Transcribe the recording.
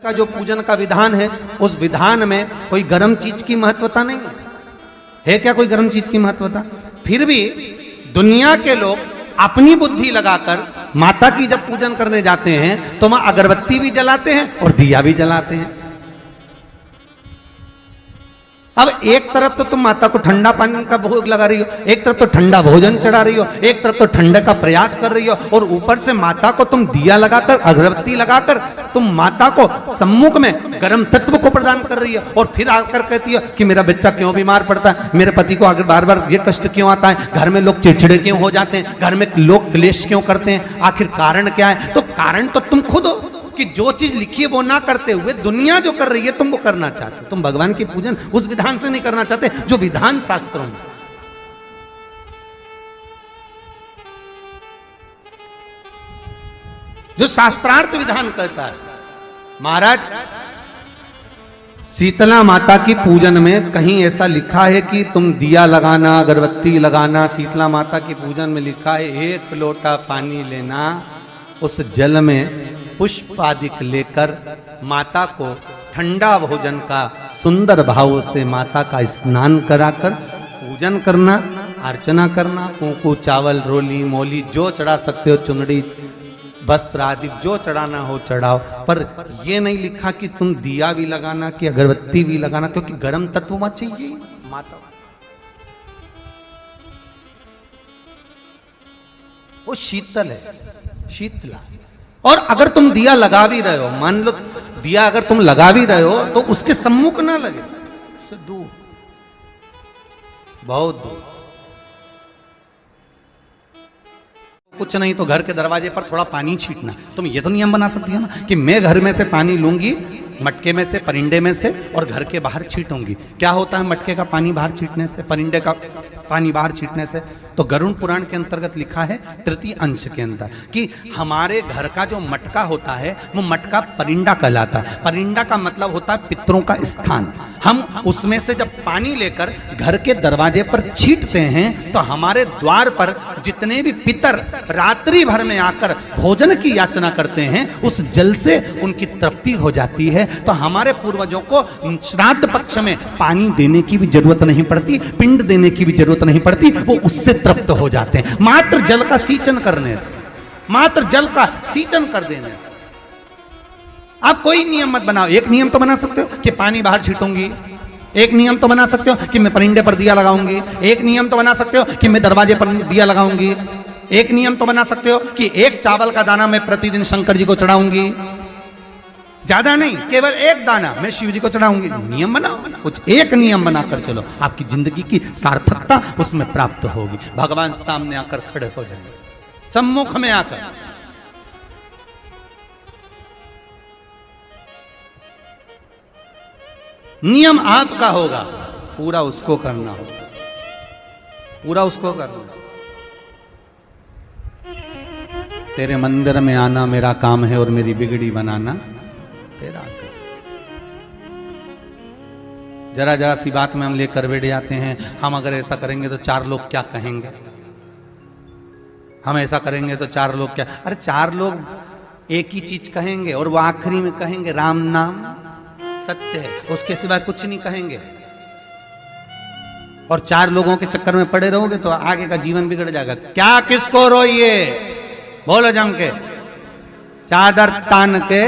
का जो पूजन का विधान है, उस विधान में कोई गर्म चीज की महत्वता नहीं है क्या? कोई गर्म चीज की महत्वता? फिर भी दुनिया के लोग अपनी बुद्धि लगाकर माता की जब पूजन करने जाते हैं तो वहां अगरबत्ती भी जलाते हैं और दिया भी जलाते हैं। अब एक तरफ तो तुम माता को ठंडा पानी का भोग लगा रही हो, एक तरफ तो ठंडा भोजन चढ़ा रही हो, एक तरफ तो ठंडे का प्रयास कर रही हो, और ऊपर से माता को तुम दिया लगाकर अगरबत्ती लगाकर तुम माता को सम्मुख में गर्म तत्व को प्रदान कर रही हो, और फिर आकर कहती हो कि मेरा बच्चा क्यों बीमार पड़ता है, मेरे पति को आगे बार बार ये कष्ट क्यों आता है, घर में लोग चिड़चिड़े क्यों हो जाते हैं, घर में लोग क्लेश क्यों करते हैं, आखिर कारण क्या है? तो कारण तो तुम खुद हो कि जो चीज लिखी है वो ना करते हुए दुनिया जो कर रही है तुम वो करना चाहते हो। तुम भगवान की पूजन उस विधान से नहीं करना चाहते जो विधान शास्त्रों में। जो शास्त्रार्थ विधान कहता है। महाराज, शीतला माता की पूजन में कहीं ऐसा लिखा है कि तुम दिया लगाना, अगरबत्ती लगाना? शीतला माता की पूजन में लिखा है 1 लोटा पानी लेना, उस जल में पुष्प आदि लेकर माता को ठंडा भोजन का सुंदर भाव से माता का स्नान कराकर पूजन करना, अर्चना करना, कुंकू, चावल, रोली, मोली जो चढ़ा सकते हो, चुनड़ी, वस्त्र आदि जो चढ़ाना हो चढ़ाओ। पर यह नहीं लिखा कि तुम दिया भी लगाना कि अगरबत्ती भी लगाना, क्योंकि गर्म तत्व मत चाहिए माता। वो शीतल है, शीतला। और अगर तुम दिया लगा भी रहे हो, मान लो दिया अगर तुम लगा भी रहे हो तो उसके सम्मुख ना लगे, उससे दूर, बहुत दूर। कुछ नहीं तो घर के दरवाजे पर थोड़ा पानी छींटना। तुम ये तो नियम बना सकती है ना कि मैं घर में से पानी लूंगी, मटके में से, परिंदे में से, और घर के बाहर छींटूंगी। क्या होता है मटके का पानी बाहर छींटने से, परिंदे का पानी बाहर छींटने से? तो गरुड़ पुराण के अंतर्गत लिखा है तृतीय अंश के अंदर कि हमारे घर का जो मटका होता है वो मटका परिंदा कहलाता है। परिंदा का मतलब होता है पितरों का स्थान। हम उसमें से जब पानी लेकर घर के दरवाजे पर छींटते हैं तो हमारे द्वार पर जितने भी पितर रात्रि भर में आकर भोजन की याचना करते हैं, उस जल से उनकी तृप्ति हो जाती है। तो हमारे पूर्वजों को श्राद्ध पक्ष में पानी देने की भी जरूरत नहीं पड़ती, पिंड देने की भी जरूरत नहीं पड़ती, वो उससे तृप्त हो जाते हैं मात्र जल का सींचन करने से, मात्र जल का सींचन कर देने से। आप कोई नियम मत बनाओ। एक नियम तो बना सकते हो कि पानी बाहर छीटूंगी, एक नियम तो बना सकते हो कि मैं परिंदे पर दिया लगाऊंगी, एक नियम तो बना सकते हो कि मैं दरवाजे पर दिया लगाऊंगी, एक नियम तो बना सकते हो कि एक चावल का दाना मैं प्रतिदिन शंकर जी को चढ़ाऊंगी, ज्यादा नहीं, केवल एक दाना मैं शिव जी को चढ़ाऊंगी। नियम बनाओ, कुछ एक नियम बनाकर चलो, आपकी जिंदगी की सार्थकता उसमें प्राप्त होगी। भगवान सामने आकर खड़े हो जाएंगे, सम्मुख में आकर। नियम आपका होगा, पूरा उसको करना होगा, पूरा उसको करना। तेरे मंदिर में आना मेरा काम है और मेरी बिगड़ी बनाना तेरा काम। जरा जरा सी बात में हम लेकर बैठ जाते हैं, हम अगर ऐसा करेंगे तो 4 लोग क्या कहेंगे, हम ऐसा करेंगे तो 4 लोग क्या। अरे 4 लोग एक ही चीज कहेंगे और वो आखिरी में कहेंगे राम नाम सत्य है, उसके सिवा कुछ नहीं कहेंगे। और 4 लोगों के चक्कर में पड़े रहोगे तो आगे का जीवन बिगड़ जाएगा। क्या किसको रोइए, बोलो जम के, चादर तान के